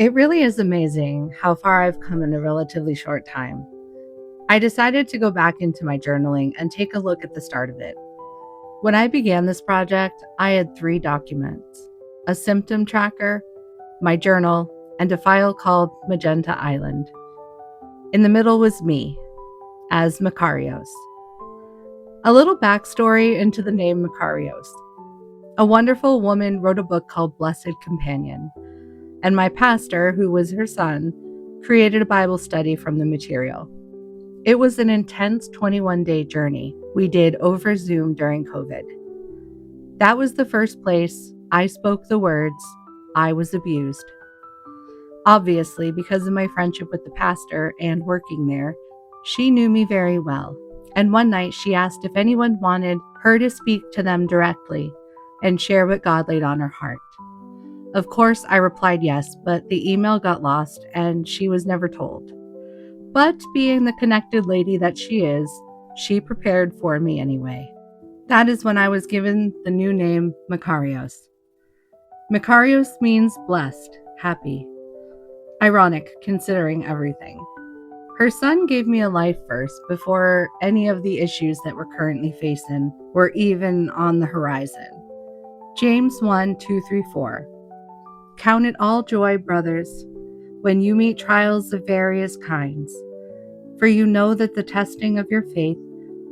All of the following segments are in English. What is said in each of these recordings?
It really is amazing how far I've come in a relatively short time. I decided to go back into my journaling and take a look at the start of it. When I began this project, I had three documents: a symptom tracker, my journal, and a file called Magenta Island. In the middle was me, as Makarios. A little backstory into the name Makarios. A wonderful woman wrote a book called Blessed Companion, and my pastor, who was her son, created a Bible study from the material. It was an intense 21-day journey we did over Zoom during COVID. That was the first place I spoke the words, "I was abused." Obviously, because of my friendship with the pastor and working there, she knew me very well. And one night she asked if anyone wanted her to speak to them directly and share what God laid on her heart. Of course, I replied yes, but the email got lost and she was never told. But being the connected lady that she is, she prepared for me anyway. That is when I was given the new name Makarios. Makarios means blessed, happy. Ironic, considering everything. Her son gave me a life first before any of the issues that we're currently facing were even on the horizon. James 1:2-4. Count it all joy, brothers, when you meet trials of various kinds, for you know that the testing of your faith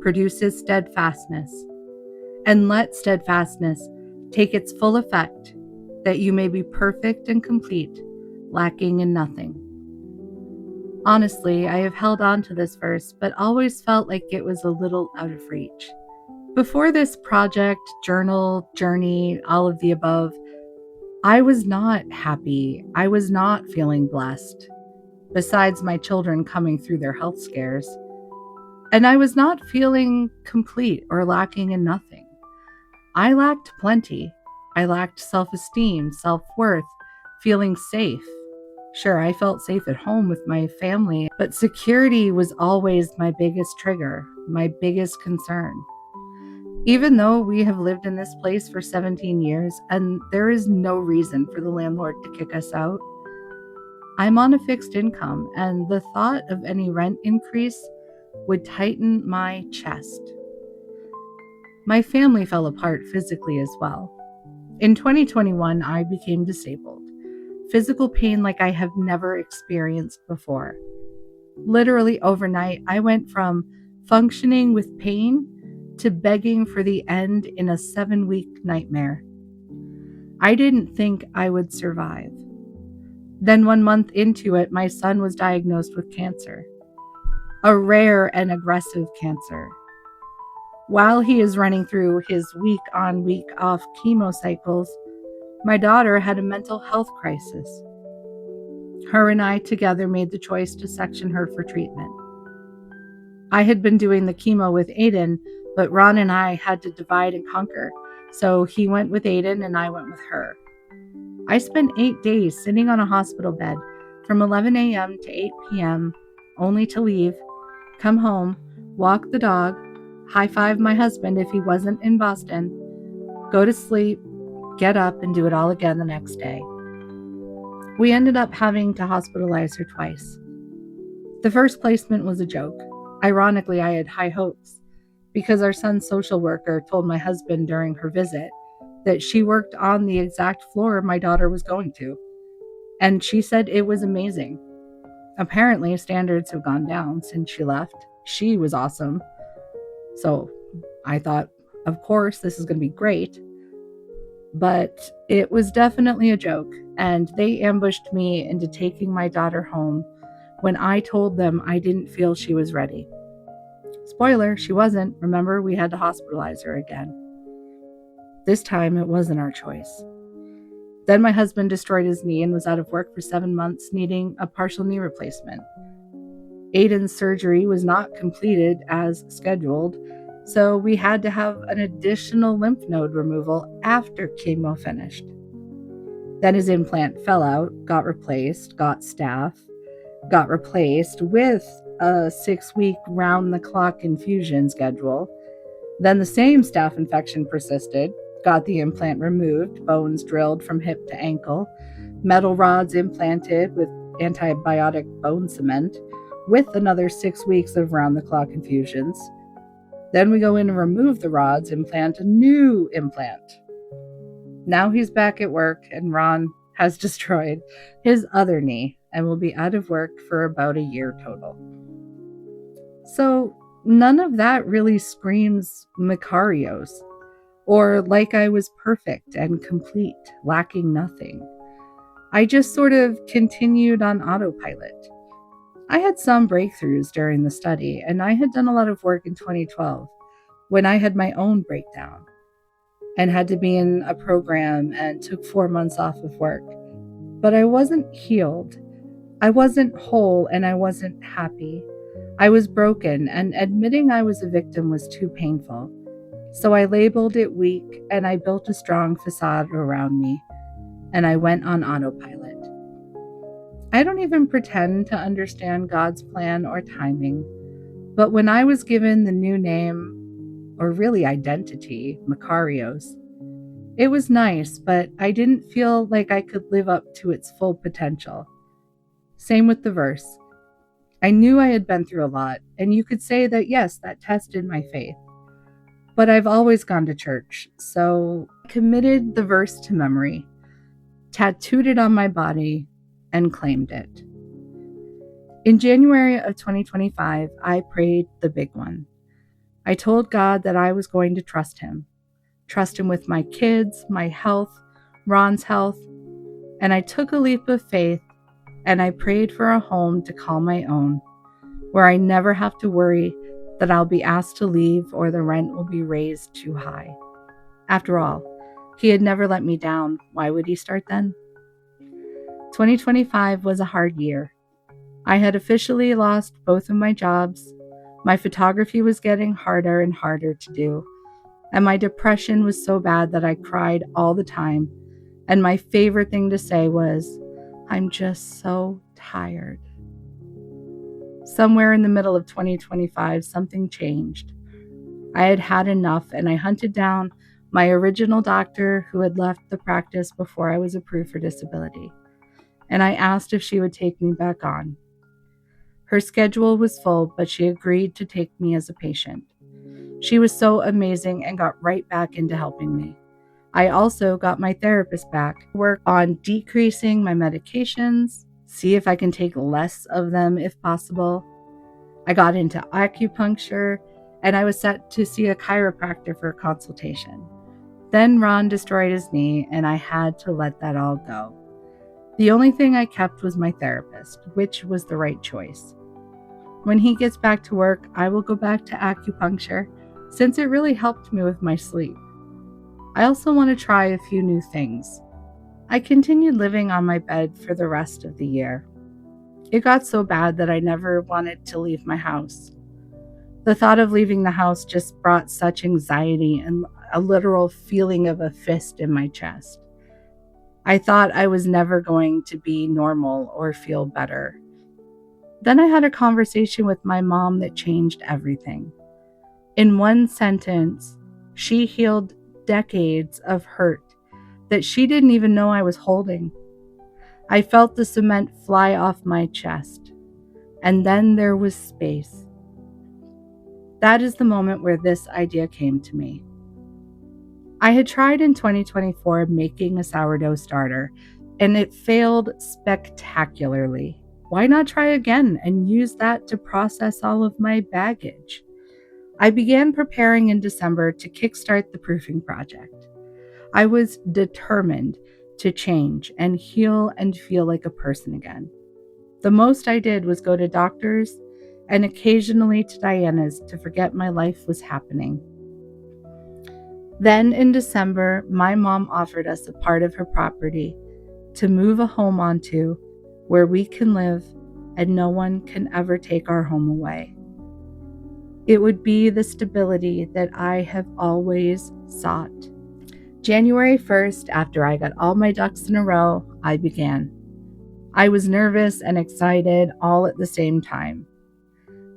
produces steadfastness. And let steadfastness take its full effect, that you may be perfect and complete, lacking in nothing. Honestly, I have held on to this verse, but always felt like it was a little out of reach. Before this project, journal, journey, all of the above, I was not happy. I was not feeling blessed, besides my children coming through their health scares. And I was not feeling complete or lacking in nothing. I lacked plenty. I lacked self-esteem, self-worth, feeling safe. Sure, I felt safe at home with my family, but security was always my biggest trigger, my biggest concern. Even though we have lived in this place for 17 years and there is no reason for the landlord to kick us out, I'm on a fixed income, and the thought of any rent increase would tighten my chest. My family fell apart physically as well. In 2021, I became disabled. Physical pain like I have never experienced before. Literally overnight, I went from functioning with pain to begging for the end in a 7-week nightmare. I didn't think I would survive. Then 1 month into it, my son was diagnosed with cancer, a rare and aggressive cancer. While he is running through his week on, week off chemo cycles, my daughter had a mental health crisis. Her and I together made the choice to section her for treatment. I had been doing the chemo with Aiden, but Ron and I had to divide and conquer, so he went with Aiden and I went with her. I spent 8 days sitting on a hospital bed from 11 a.m. to 8 p.m., only to leave, come home, walk the dog, high-five my husband if he wasn't in Boston, go to sleep, get up, and do it all again the next day. We ended up having to hospitalize her twice. The first placement was a joke. Ironically, I had high hopes because our son's social worker told my husband during her visit that she worked on the exact floor my daughter was going to, and she said it was amazing. Apparently, standards have gone down since she left. She was awesome. So I thought, of course, this is going to be great. But it was definitely a joke, and they ambushed me into taking my daughter home when I told them I didn't feel she was ready. Spoiler, she wasn't. Remember, we had to hospitalize her again. This time, it wasn't our choice. Then my husband destroyed his knee and was out of work for 7 months, needing a partial knee replacement. Aiden's surgery was not completed as scheduled, so we had to have an additional lymph node removal after chemo finished. Then his implant fell out, got replaced, got staph, got replaced with a 6-week round-the-clock infusion schedule. Then the same staph infection persisted, got the implant removed, bones drilled from hip to ankle, metal rods implanted with antibiotic bone cement, with another 6 weeks of round-the-clock infusions. Then we go in and remove the rods, implant a new implant. Now he's back at work, and Ron has destroyed his other knee and will be out of work for about a year total. So none of that really screams Makarios, or like I was perfect and complete, lacking nothing. I just sort of continued on autopilot. I had some breakthroughs during the study, and I had done a lot of work in 2012 when I had my own breakdown and had to be in a program and took 4 months off of work. But I wasn't healed. I wasn't whole, and I wasn't happy. I was broken, and admitting I was a victim was too painful. So I labeled it weak, and I built a strong facade around me, and I went on autopilot. I don't even pretend to understand God's plan or timing, but when I was given the new name, or really identity, Makarios, it was nice, but I didn't feel like I could live up to its full potential. Same with the verse. I knew I had been through a lot, and you could say that yes, that tested my faith. But I've always gone to church, so I committed the verse to memory, tattooed it on my body, and claimed it. In January of 2025, I prayed the big one. I told God that I was going to trust Him with my kids, my health, Ron's health, and I took a leap of faith and I prayed for a home to call my own, where I never have to worry that I'll be asked to leave or the rent will be raised too high. After all, He had never let me down. Why would He start then? 2025 was a hard year. I had officially lost both of my jobs. My photography was getting harder and harder to do, and my depression was so bad that I cried all the time, and my favorite thing to say was, "I'm just so tired." Somewhere in the middle of 2025, something changed. I had had enough, and I hunted down my original doctor who had left the practice before I was approved for disability, and I asked if she would take me back on. Her schedule was full, but she agreed to take me as a patient. She was so amazing and got right back into helping me. I also got my therapist back, work on decreasing my medications, see if I can take less of them if possible. I got into acupuncture, and I was set to see a chiropractor for a consultation. Then Ron destroyed his knee, and I had to let that all go. The only thing I kept was my therapist, which was the right choice. When he gets back to work, I will go back to acupuncture, since it really helped me with my sleep. I also want to try a few new things. I continued living on my bed for the rest of the year. It got so bad that I never wanted to leave my house. The thought of leaving the house just brought such anxiety and a literal feeling of a fist in my chest. I thought I was never going to be normal or feel better. Then I had a conversation with my mom that changed everything. In one sentence, she healed decades of hurt that she didn't even know I was holding. I felt the cement fly off my chest, and then there was space. That is the moment where this idea came to me. I had tried in 2024 making a sourdough starter, and it failed spectacularly. Why not try again and use that to process all of my baggage? I began preparing in December to kickstart the proofing project. I was determined to change and heal and feel like a person again. The most I did was go to doctors and occasionally to Diana's to forget my life was happening. Then in December, my mom offered us a part of her property to move a home onto where we can live and no one can ever take our home away. It would be the stability that I have always sought. January 1st, after I got all my ducks in a row, I began. I was nervous and excited all at the same time.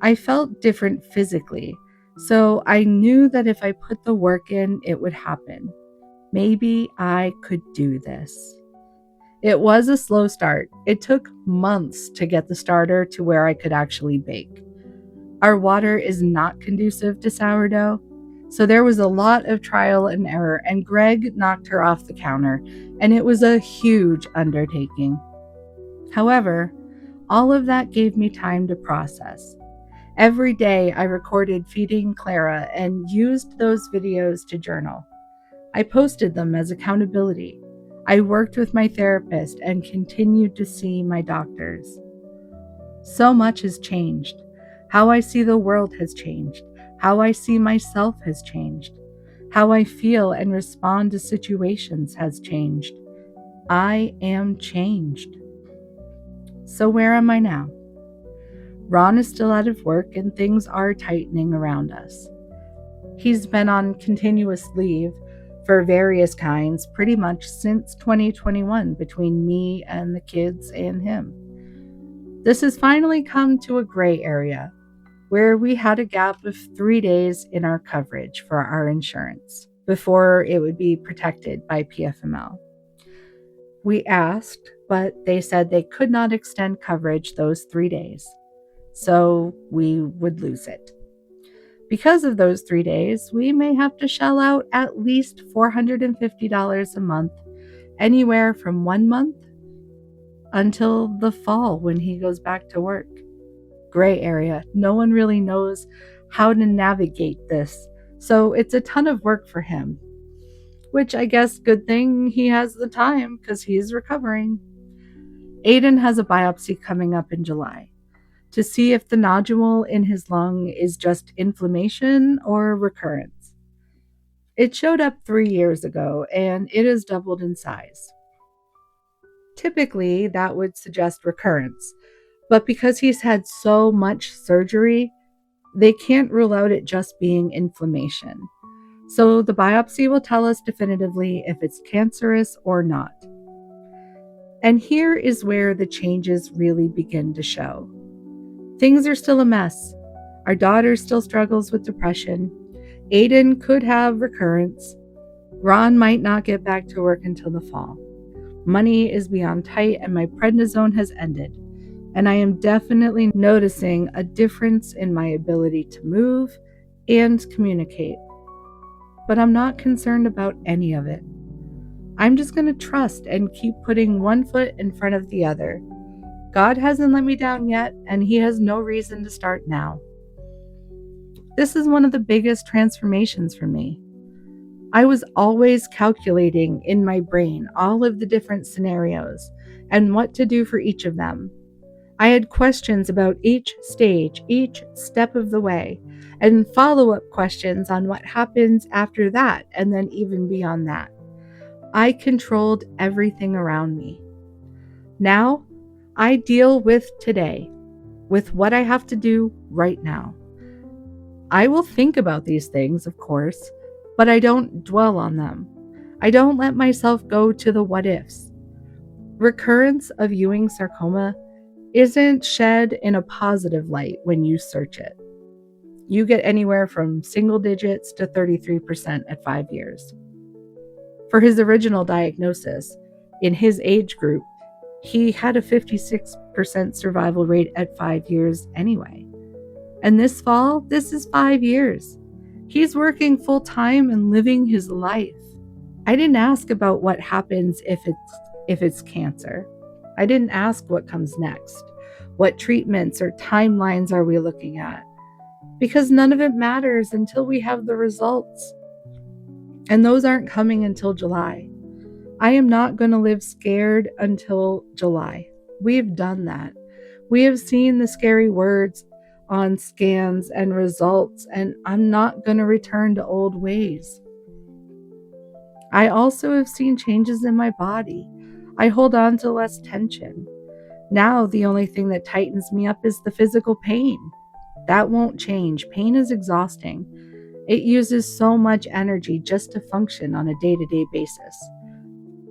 I felt different physically, so I knew that if I put the work in, it would happen. Maybe I could do this. It was a slow start. It took months to get the starter to where I could actually bake. Our water is not conducive to sourdough, so there was a lot of trial and error, and Greg knocked her off the counter, and it was a huge undertaking. However, all of that gave me time to process. Every day I recorded feeding Clara and used those videos to journal. I posted them as accountability. I worked with my therapist and continued to see my doctors. So much has changed. How I see the world has changed. How I see myself has changed. How I feel and respond to situations has changed. I am changed. So where am I now? Ron is still out of work and things are tightening around us. He's been on continuous leave for various kinds pretty much since 2021 between me and the kids and him. This has finally come to a gray area where we had a gap of 3 days in our coverage for our insurance before it would be protected by PFML. We asked, but they said they could not extend coverage those 3 days, so we would lose it. Because of those 3 days, we may have to shell out at least $450 a month, anywhere from 1 month until the fall when he goes back to work. Gray area. No one really knows how to navigate this, so it's a ton of work for him. Which I guess good thing he has the time because he's recovering. Aiden has a biopsy coming up in July to see if the nodule in his lung is just inflammation or recurrence. It showed up 3 years ago and it has doubled in size. Typically, that would suggest recurrence, but because he's had so much surgery, they can't rule out it just being inflammation. So the biopsy will tell us definitively if it's cancerous or not. And here is where the changes really begin to show. Things are still a mess. Our daughter still struggles with depression. Aiden could have recurrence. Ron might not get back to work until the fall. Money is beyond tight and my prednisone has ended. And I am definitely noticing a difference in my ability to move and communicate. But I'm not concerned about any of it. I'm just going to trust and keep putting one foot in front of the other. God hasn't let me down yet, and He has no reason to start now. This is one of the biggest transformations for me. I was always calculating in my brain all of the different scenarios and what to do for each of them. I had questions about each stage, each step of the way, and follow-up questions on what happens after that and then even beyond that. I controlled everything around me. Now, I deal with today, with what I have to do right now. I will think about these things, of course, but I don't dwell on them. I don't let myself go to the what ifs. Recurrence of Ewing sarcoma isn't shed in a positive light when you search it. You get anywhere from single digits to 33% at 5 years. For his original diagnosis, in his age group, he had a 56% survival rate at 5 years anyway. And this fall, this is 5 years. He's working full time and living his life. I didn't ask about what happens if it's cancer. I didn't ask what comes next. What treatments or timelines are we looking at? Because none of it matters until we have the results. And those aren't coming until July. I am not going to live scared until July. We've done that. We have seen the scary words on scans and results, and I'm not going to return to old ways. I also have seen changes in my body. I hold on to less tension. Now the only thing that tightens me up is the physical pain. That won't change. Pain is exhausting. It uses so much energy just to function on a day-to-day basis.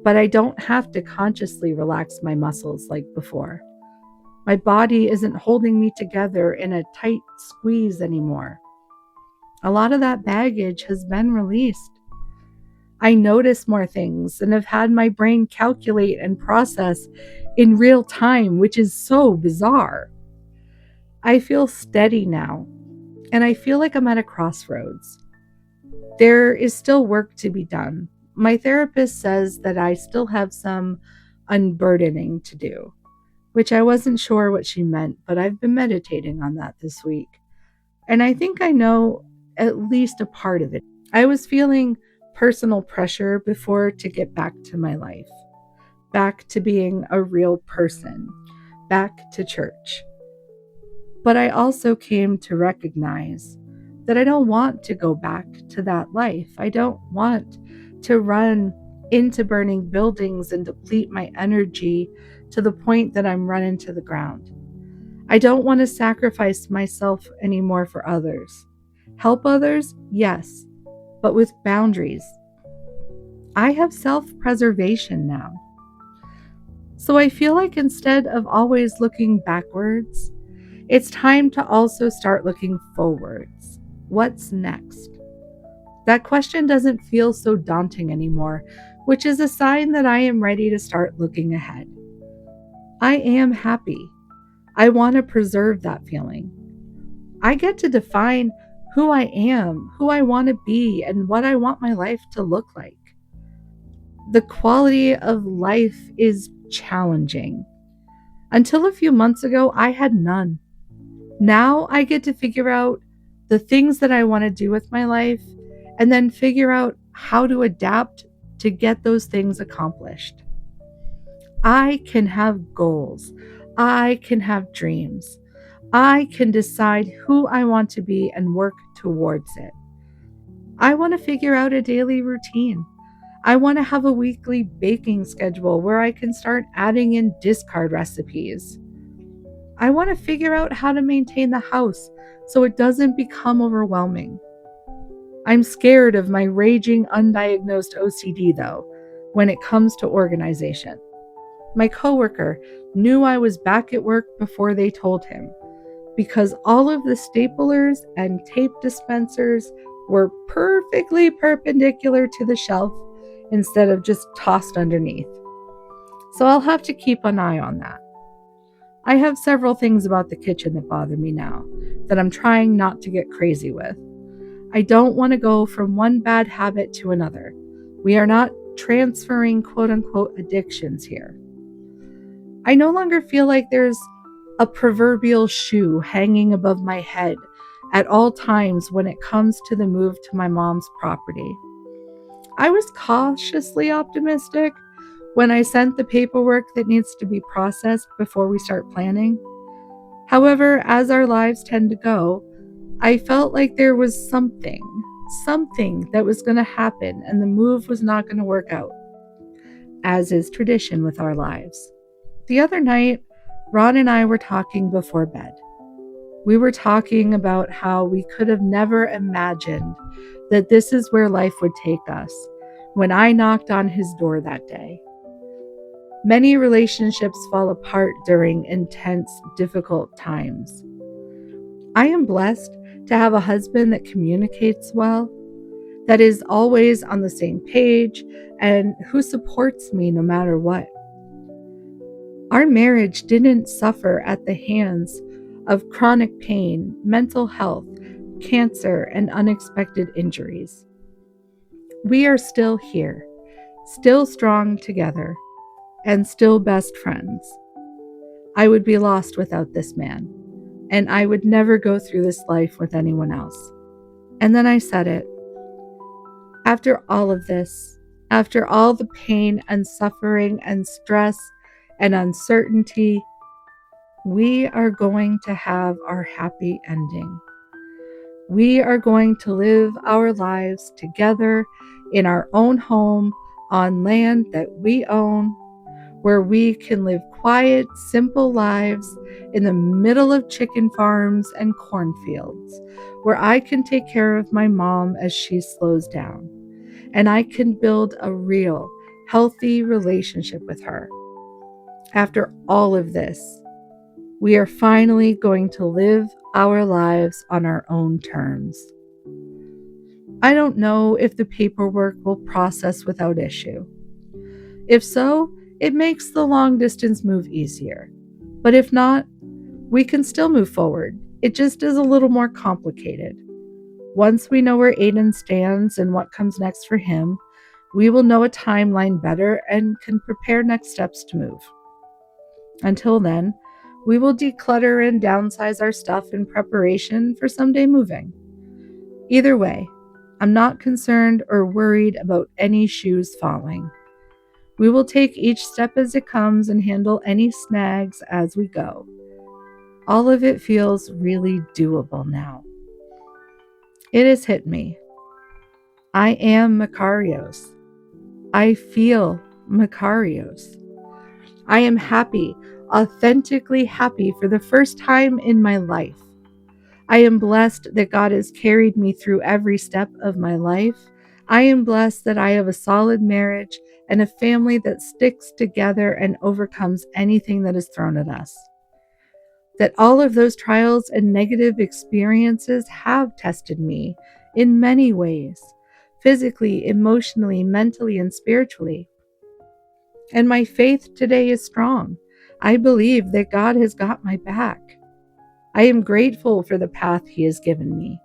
But I don't have to consciously relax my muscles like before. My body isn't holding me together in a tight squeeze anymore. A lot of that baggage has been released. I notice more things and have had my brain calculate and process in real time, which is so bizarre. I feel steady now, and I feel like I'm at a crossroads. There is still work to be done. My therapist says that I still have some unburdening to do, which I wasn't sure what she meant, but I've been meditating on that this week. And I think I know at least a part of it. I was feeling personal pressure before to get back to my life, back to being a real person, back to church. But I also came to recognize that I don't want to go back to that life. I don't want to run into burning buildings and deplete my energy to the point that I'm run into the ground. I don't want to sacrifice myself anymore for others. Help others? Yes, but with boundaries. I have self-preservation now. So I feel like instead of always looking backwards, it's time to also start looking forwards. What's next? That question doesn't feel so daunting anymore, which is a sign that I am ready to start looking ahead. I am happy. I want to preserve that feeling. I get to define who I am, who I want to be, and what I want my life to look like. The quality of life is challenging. Until a few months ago, I had none. Now I get to figure out the things that I want to do with my life and then figure out how to adapt to get those things accomplished. I can have goals. I can have dreams. I can decide who I want to be and work towards it. I want to figure out a daily routine. I want to have a weekly baking schedule where I can start adding in discard recipes. I want to figure out how to maintain the house so it doesn't become overwhelming. I'm scared of my raging undiagnosed OCD though, when it comes to organization. My coworker knew I was back at work before they told him, because all of the staplers and tape dispensers were perfectly perpendicular to the shelf instead of just tossed underneath. So I'll have to keep an eye on that. I have several things about the kitchen that bother me now that I'm trying not to get crazy with. I don't want to go from one bad habit to another. We are not transferring quote unquote addictions here. I no longer feel like there's a proverbial shoe hanging above my head at all times when it comes to the move to my mom's property. I was cautiously optimistic when I sent the paperwork that needs to be processed before we start planning. However, as our lives tend to go, I felt like there was something that was going to happen and the move was not going to work out, as is tradition with our lives. The other night, Ron and I were talking before bed. We were talking about how we could have never imagined that this is where life would take us when I knocked on his door that day. Many relationships fall apart during intense, difficult times. I am blessed to have a husband that communicates well, that is always on the same page, and who supports me no matter what. Our marriage didn't suffer at the hands of chronic pain, mental health, cancer, and unexpected injuries. We are still here, still strong together, and still best friends. I would be lost without this man, and I would never go through this life with anyone else. And then I said it. After all of this, after all the pain and suffering and stress and uncertainty, we are going to have our happy ending. We are going to live our lives together in our own home on land that we own, where we can live quiet, simple lives in the middle of chicken farms and cornfields, where I can take care of my mom as she slows down, and I can build a real, healthy relationship with her. After all of this, we are finally going to live our lives on our own terms. I don't know if the paperwork will process without issue. If so, it makes the long distance move easier. But if not, we can still move forward. It just is a little more complicated. Once we know where Aiden stands and what comes next for him, we will know a timeline better and can prepare next steps to move. Until then, we will declutter and downsize our stuff in preparation for someday moving. Either way, I'm not concerned or worried about any shoes falling. We will take each step as it comes and handle any snags as we go. All of it feels really doable now. It has hit me. I am Makarios. I feel Makarios. I am happy, authentically happy for the first time in my life. I am blessed that God has carried me through every step of my life. I am blessed that I have a solid marriage and a family that sticks together and overcomes anything that is thrown at us. That all of those trials and negative experiences have tested me in many ways, physically, emotionally, mentally, and spiritually. And my faith today is strong. I believe that God has got my back. I am grateful for the path He has given me.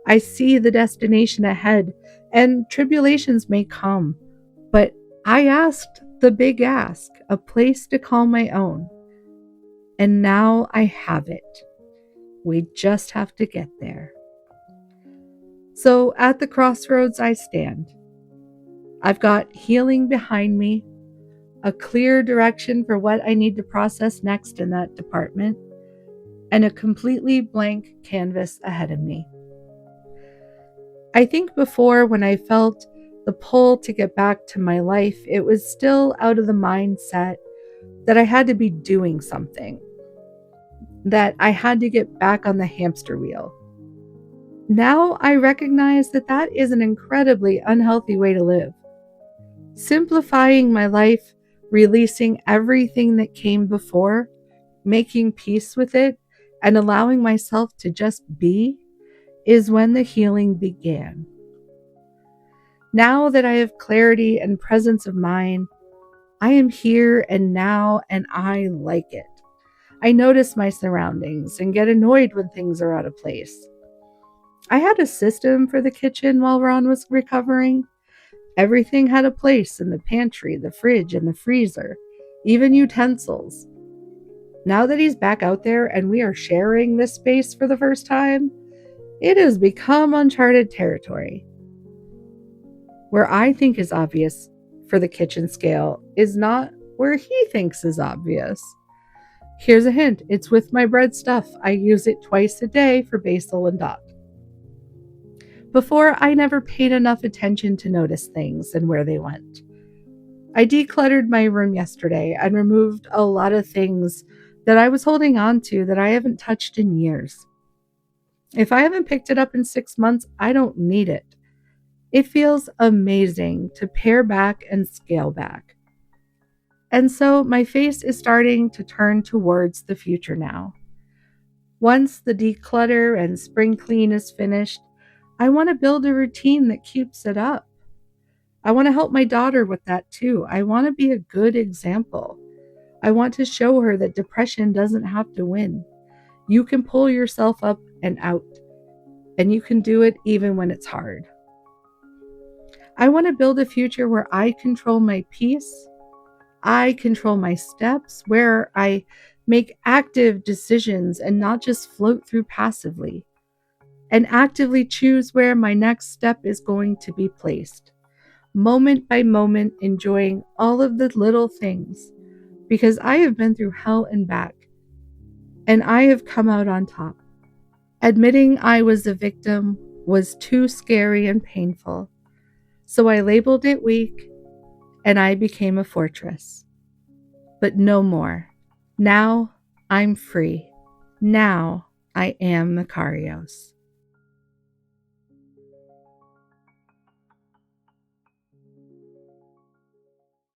I see the destination ahead, and tribulations may come, but I asked the big ask, a place to call my own. And now I have it. We just have to get there. So at the crossroads I stand. I've got healing behind me, a clear direction for what I need to process next in that department, and a completely blank canvas ahead of me. I think before, when I felt the pull to get back to my life, it was still out of the mindset that I had to be doing something, that I had to get back on the hamster wheel. Now I recognize that that is an incredibly unhealthy way to live. Simplifying my life, releasing everything that came before, making peace with it, and allowing myself to just be is when the healing began. Now that I have clarity and presence of mind, I am here and now, and I like it. I notice my surroundings and get annoyed when things are out of place. I had a system for the kitchen while Ron was recovering. Everything had a place in the pantry, the fridge, and the freezer, even utensils. Now that he's back out there and we are sharing this space for the first time, it has become uncharted territory. Where I think is obvious for the kitchen scale is not where he thinks is obvious. Here's a hint. It's with my bread stuff. I use it twice a day for Basil and Dot. Before, I never paid enough attention to notice things and where they went. I decluttered my room yesterday and removed a lot of things that I was holding on to that I haven't touched in years. If I haven't picked it up in 6 months, I don't need it. It feels amazing to pare back and scale back. And so my face is starting to turn towards the future now. Once the declutter and spring clean is finished, I want to build a routine that keeps it up. I want to help my daughter with that too. I want to be a good example. I want to show her that depression doesn't have to win. You can pull yourself up and out, and you can do it even when it's hard. I want to build a future where I control my peace. I control my steps, where I make active decisions and not just float through passively, and actively choose where my next step is going to be placed, moment by moment, enjoying all of the little things, because I have been through hell and back, and I have come out on top. Admitting I was a victim was too scary and painful, so I labeled it weak, and I became a fortress. But no more. Now I'm free. Now I am Makarios.